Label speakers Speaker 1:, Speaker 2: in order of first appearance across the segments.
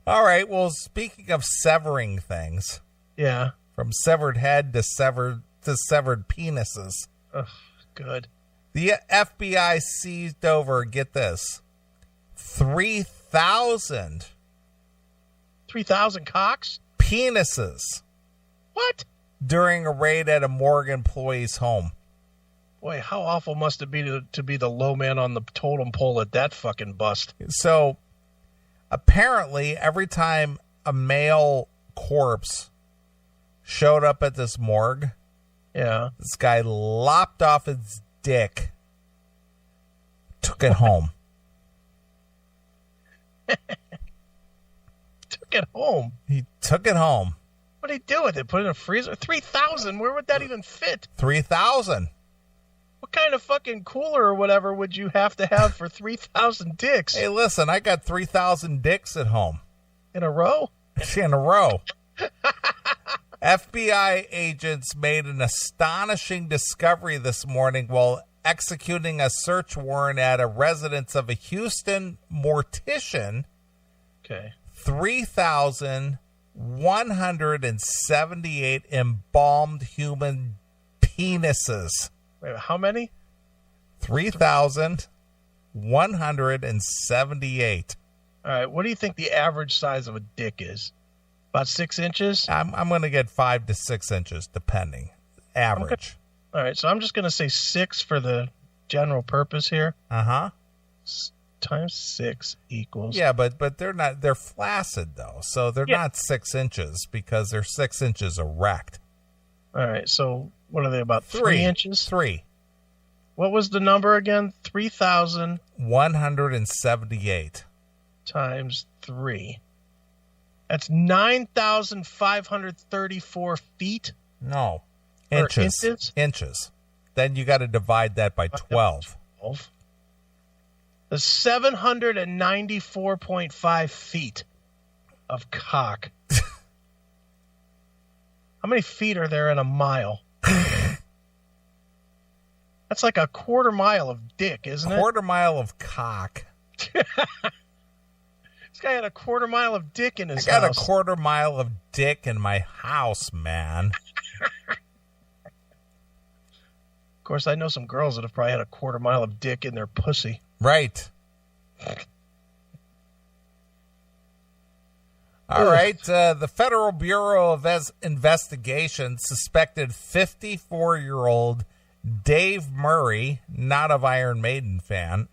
Speaker 1: All right. Well, speaking of severing things.
Speaker 2: Yeah.
Speaker 1: From severed head to severed penises.
Speaker 2: Ugh, good.
Speaker 1: The FBI seized over, get this, 3,000.
Speaker 2: 3,000 cocks?
Speaker 1: Penises.
Speaker 2: What?
Speaker 1: During a raid at a morgue employee's home.
Speaker 2: Boy, how awful must it be to be the low man on the totem pole at that fucking bust?
Speaker 1: So, apparently, every time a male corpse showed up at this morgue, this guy lopped off his dick, took it home.
Speaker 2: Took it home?
Speaker 1: He took it home.
Speaker 2: What did he do with it? Put it in a freezer? 3,000? Where would that even fit?
Speaker 1: 3,000.
Speaker 2: What kind of fucking cooler or whatever would you have to have for 3,000 dicks?
Speaker 1: Hey, listen, I got 3,000 dicks at home.
Speaker 2: In a row?
Speaker 1: In a row. FBI agents made an astonishing discovery this morning while executing a search warrant at a residence of a Houston mortician.
Speaker 2: Okay.
Speaker 1: 3,178 embalmed human penises.
Speaker 2: Wait, how many?
Speaker 1: 3,178.
Speaker 2: All right. What do you think the average size of a dick is? About 6 inches?
Speaker 1: I'm going to get 5 to 6 inches, depending. Average.
Speaker 2: All right. So I'm just going to say 6 for the general purpose here.
Speaker 1: Uh-huh.
Speaker 2: Times 6 equals.
Speaker 1: Yeah, but they're flaccid, though. So they're not 6 inches because they're 6 inches erect.
Speaker 2: All right. So what are they, about 3 inches?
Speaker 1: 3.
Speaker 2: What was the number again?
Speaker 1: 3,178.
Speaker 2: Times 3. That's 9,534 feet?
Speaker 1: No. Inches. Inches. Then you got to divide that by 12.
Speaker 2: 12. That's 794.5 feet of cock. How many feet are there in a mile? That's like a quarter mile of dick, isn't it?
Speaker 1: Quarter mile of cock.
Speaker 2: This guy had a quarter mile of dick in his house.
Speaker 1: I got a quarter mile of dick in my house, man.
Speaker 2: Of course, I know some girls that have probably had a quarter mile of dick in their pussy.
Speaker 1: Right. All right. The Federal Bureau of Investigation suspected 54-year-old Dave Murray, not of Iron Maiden fame.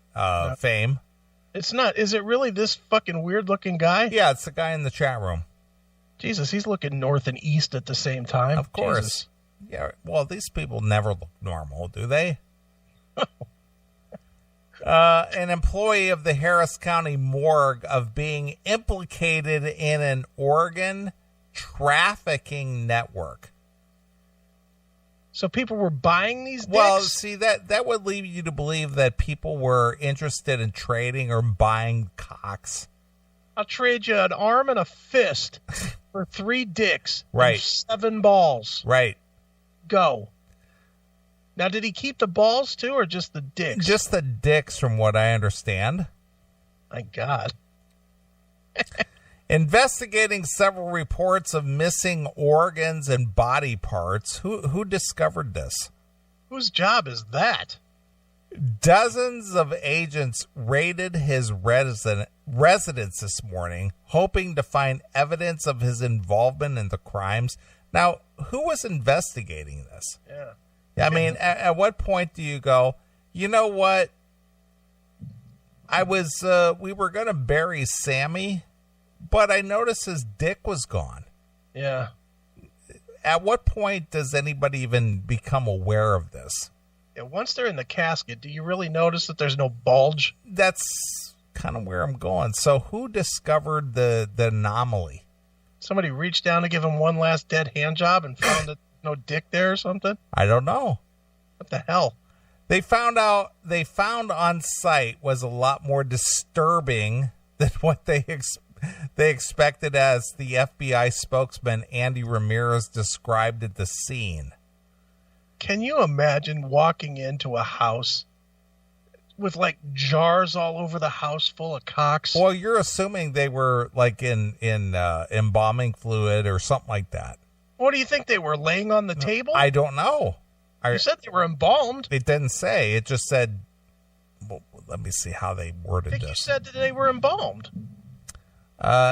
Speaker 2: It's not. Is it really this fucking weird-looking guy?
Speaker 1: Yeah, it's the guy in the chat room.
Speaker 2: Jesus, he's looking north and east at the same time.
Speaker 1: Of course.
Speaker 2: Jesus.
Speaker 1: Yeah, well, these people never look normal, do they? An employee of the Harris County morgue of being implicated in an organ trafficking network.
Speaker 2: So people were buying these dicks?
Speaker 1: Well, see, that would lead you to believe that people were interested in trading or buying cocks.
Speaker 2: I'll trade you an arm and a fist for 3 dicks.
Speaker 1: Right.
Speaker 2: And 7 balls.
Speaker 1: Right.
Speaker 2: Go. Now, did he keep the balls too, or just the dicks?
Speaker 1: Just the dicks, from what I understand.
Speaker 2: My God.
Speaker 1: Investigating several reports of missing organs and body parts. Who discovered this?
Speaker 2: Whose job is that?
Speaker 1: Dozens of agents raided his residence this morning, hoping to find evidence of his involvement in the crimes. Now, who was investigating this?
Speaker 2: Yeah.
Speaker 1: I mean, at what point do you go, you know what? We were going to bury Sammy, but I noticed his dick was gone.
Speaker 2: Yeah.
Speaker 1: At what point does anybody even become aware of this?
Speaker 2: Yeah, once they're in the casket, do you really notice that there's no bulge?
Speaker 1: That's kind of where I'm going. So who discovered the anomaly?
Speaker 2: Somebody reached down to give him one last dead hand job and found that no dick there or something?
Speaker 1: I don't know.
Speaker 2: What the hell?
Speaker 1: They found on site was a lot more disturbing than what they expected, as the FBI spokesman Andy Ramirez described at the scene.
Speaker 2: Can you imagine walking into a house, with like jars all over the house full of cocks.
Speaker 1: Well, you're assuming they were like in embalming fluid or something like that.
Speaker 2: What do you think they were laying on the table?
Speaker 1: I don't know.
Speaker 2: You said they were embalmed.
Speaker 1: It didn't say. It just said. Well, let me see how they worded this.
Speaker 2: You said that they were embalmed.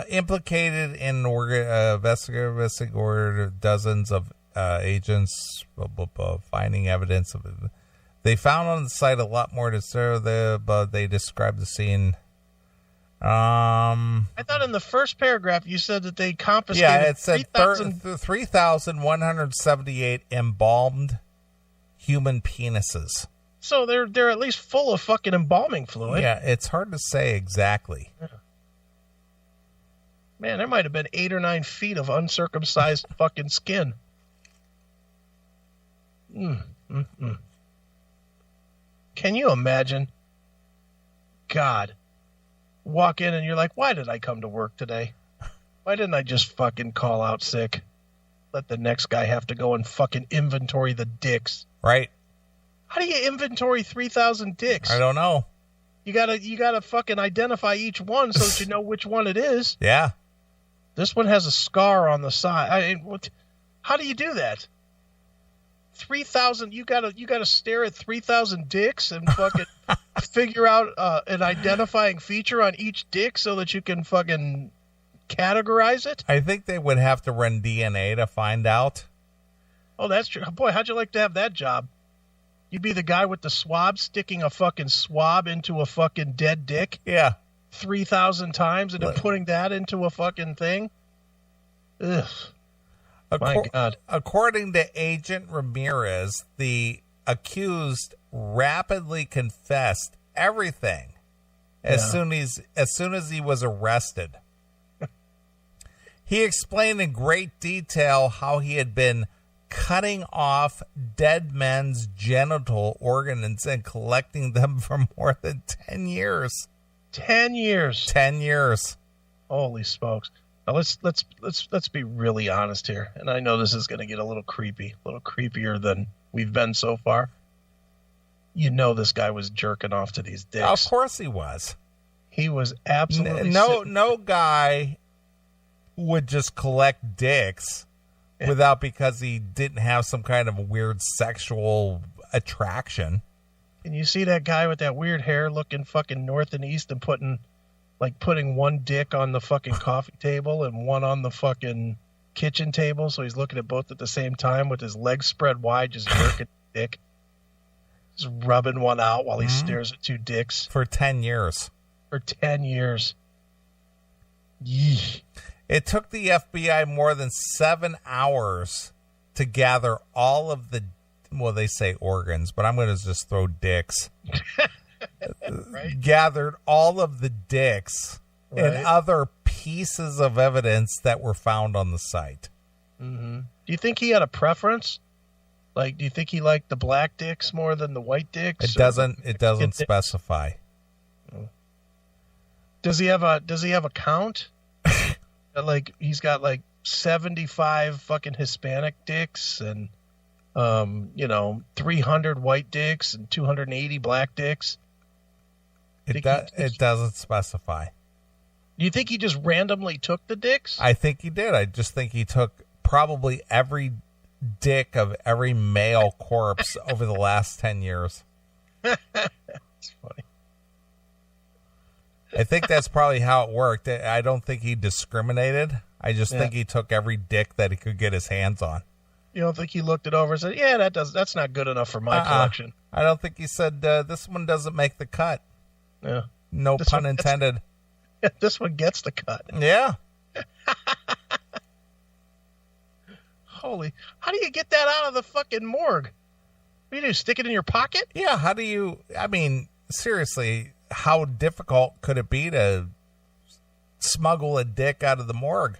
Speaker 1: Implicated in investigative order, dozens of agents finding evidence of it. They found on the site a lot more to serve but they described the scene.
Speaker 2: I thought in the first paragraph you said that they confiscated.
Speaker 1: Yeah, it said 3,178 embalmed human penises.
Speaker 2: So they're at least full of fucking embalming fluid.
Speaker 1: Yeah, it's hard to say exactly.
Speaker 2: Yeah. Man, there might have been 8 or 9 feet of uncircumcised fucking skin. Can you imagine? God. Walk in and you're like, why did I come to work today? Why didn't I just fucking call out sick? Let the next guy have to go and fucking inventory the dicks.
Speaker 1: Right.
Speaker 2: How do you inventory 3,000 dicks?
Speaker 1: I don't know.
Speaker 2: You gotta fucking identify each one so that you know which one it is.
Speaker 1: Yeah.
Speaker 2: This one has a scar on the side. How do you do that? 3,000. You gotta stare at 3,000 dicks and fucking figure out an identifying feature on each dick so that you can fucking categorize it.
Speaker 1: I think they would have to run DNA to find out.
Speaker 2: Oh, that's true. Boy, how'd you like to have that job? You'd be the guy with the swab sticking a fucking swab into a fucking dead dick.
Speaker 1: Yeah.
Speaker 2: 3,000 times and then putting that into a fucking thing. Ugh. My God. According
Speaker 1: to Agent Ramirez, the accused rapidly confessed everything as soon as he was arrested. He explained in great detail how he had been cutting off dead men's genital organs and collecting them for more than 10 years.
Speaker 2: 10 years.
Speaker 1: 10 years.
Speaker 2: Holy smokes. Now let's be really honest here. And I know this is going to get a little creepy, a little creepier than we've been so far. You know this guy was jerking off to these dicks.
Speaker 1: Of course he was.
Speaker 2: He was absolutely
Speaker 1: no guy would just collect dicks without because he didn't have some kind of weird sexual attraction.
Speaker 2: And you see that guy with that weird hair looking fucking north and east and putting one dick on the fucking coffee table and one on the fucking kitchen table. So he's looking at both at the same time with his legs spread wide, just jerking dick. Just rubbing one out while he stares at 2 dicks.
Speaker 1: For 10 years.
Speaker 2: For 10 years. Yee.
Speaker 1: It took the FBI more than 7 hours to gather all of the, well, they say organs, but I'm going to just throw dicks. Right? Gathered all of the dicks and other pieces of evidence that were found on the site.
Speaker 2: Mm-hmm. Do you think he had a preference? Like, do you think he liked the black dicks more than the white dicks?
Speaker 1: It doesn't specify.
Speaker 2: Does he have a count? Like, he's got like 75 fucking Hispanic dicks and 300 white dicks and 280 black dicks.
Speaker 1: It doesn't specify.
Speaker 2: Do you think he just randomly took the dicks?
Speaker 1: I think he did. I just think he took probably every dick of every male corpse over the last 10 years.
Speaker 2: That's funny.
Speaker 1: I think that's probably how it worked. I don't think he discriminated. I just think he took every dick that he could get his hands on.
Speaker 2: You don't think he looked it over and said, yeah, that's not good enough for my collection?
Speaker 1: I don't think he said, this one doesn't make the cut.
Speaker 2: Yeah.
Speaker 1: No pun intended.
Speaker 2: This one gets the cut.
Speaker 1: Yeah.
Speaker 2: Holy, how do you get that out of the fucking morgue? What do you do, stick it in your pocket?
Speaker 1: Yeah, how do you, seriously, how difficult could it be to smuggle a dick out of the morgue?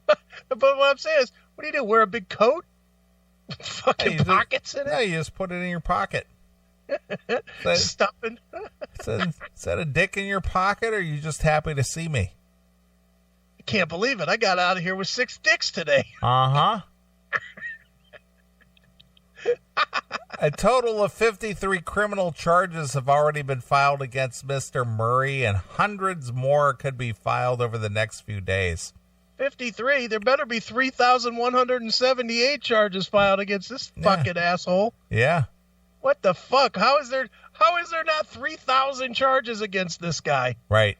Speaker 2: But what I'm saying is, what do? Wear a big coat? Fucking pockets in it?
Speaker 1: Yeah, you just put it in your pocket.
Speaker 2: Stuffing.
Speaker 1: Is that a dick in your pocket, or are you just happy to see me?
Speaker 2: I can't believe it. I got out of here with 6 dicks today.
Speaker 1: Uh-huh. A total of 53 criminal charges have already been filed against Mr. Murray, and hundreds more could be filed over the next few days.
Speaker 2: 53? There better be 3,178 charges filed against this fucking asshole.
Speaker 1: Yeah.
Speaker 2: What the fuck? How is there not 3,000 charges against this guy?
Speaker 1: Right.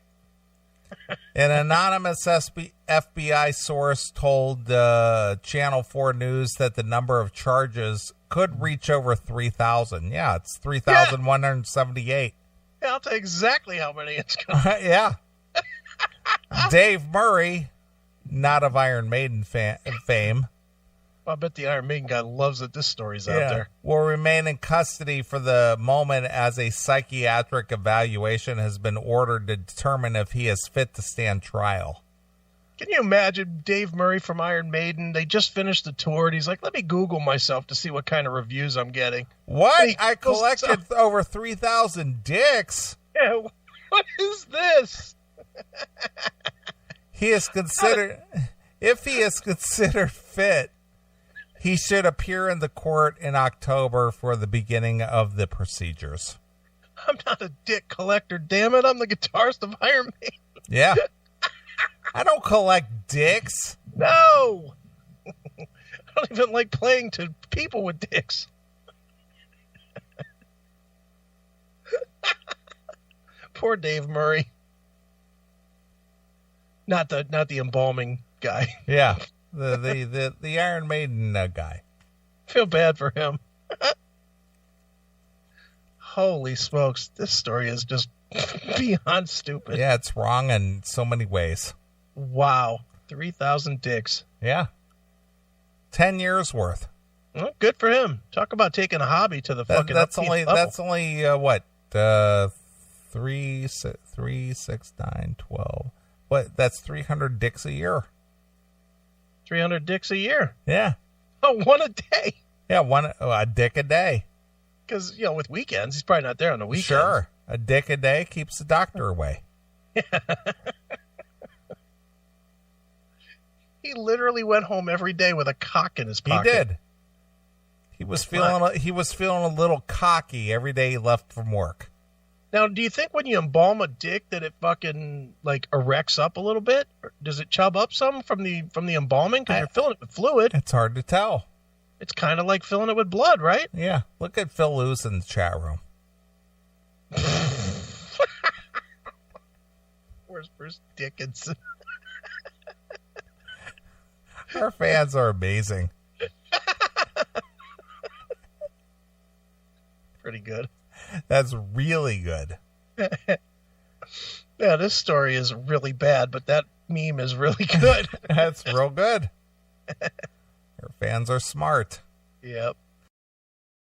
Speaker 1: An anonymous FBI source told Channel 4 News that the number of charges could reach over 3,000. Yeah, it's 3,178.
Speaker 2: Yeah, I'll tell you exactly how many it's going to be.
Speaker 1: Yeah. Dave Murray, not of Iron Maiden fame.
Speaker 2: I bet the Iron Maiden guy loves that this story's out there.
Speaker 1: Will remain in custody for the moment as a psychiatric evaluation has been ordered to determine if he is fit to stand trial.
Speaker 2: Can you imagine Dave Murray from Iron Maiden? They just finished the tour, and he's like, let me Google myself to see what kind of reviews I'm getting.
Speaker 1: What? I collected over 3,000 dicks.
Speaker 2: Yeah, what is this?
Speaker 1: He is considered, if he is considered fit, he should appear in the court in October for the beginning of the procedures.
Speaker 2: I'm not a dick collector, damn it. I'm the guitarist of Iron Maiden.
Speaker 1: Yeah. I don't collect dicks.
Speaker 2: No. I don't even like playing to people with dicks. Poor Dave Murray. Not the embalming guy.
Speaker 1: Yeah. The Iron Maiden guy.
Speaker 2: Feel bad for him. Holy smokes. This story is just beyond stupid.
Speaker 1: Yeah, it's wrong in so many ways.
Speaker 2: Wow. 3,000 dicks.
Speaker 1: Yeah. 10 years worth.
Speaker 2: Well, good for him. Talk about taking a hobby to the fucking level.
Speaker 1: That's only what? 3, 6, 9, 12. What? That's 300 dicks a year.
Speaker 2: 300 dicks a year.
Speaker 1: Yeah.
Speaker 2: Oh, one a day.
Speaker 1: Yeah, a dick a day.
Speaker 2: Because, with weekends, he's probably not there on the weekends.
Speaker 1: Sure. A dick a day keeps the doctor away.
Speaker 2: He literally went home every day with a cock in his pocket.
Speaker 1: He did. He was feeling a little cocky every day he left from work.
Speaker 2: Now, do you think when you embalm a dick that it fucking erects up a little bit? Or does it chub up some from the embalming? Because you're filling it with fluid.
Speaker 1: It's hard to tell.
Speaker 2: It's kind of like filling it with blood, right?
Speaker 1: Yeah. Look at Phil Lewis in the chat room.
Speaker 2: Where's Bruce Dickinson?
Speaker 1: Our fans are amazing.
Speaker 2: Pretty good.
Speaker 1: That's really good.
Speaker 2: Yeah, this story is really bad, but that meme is really good.
Speaker 1: That's real good. Your fans are smart.
Speaker 2: Yep.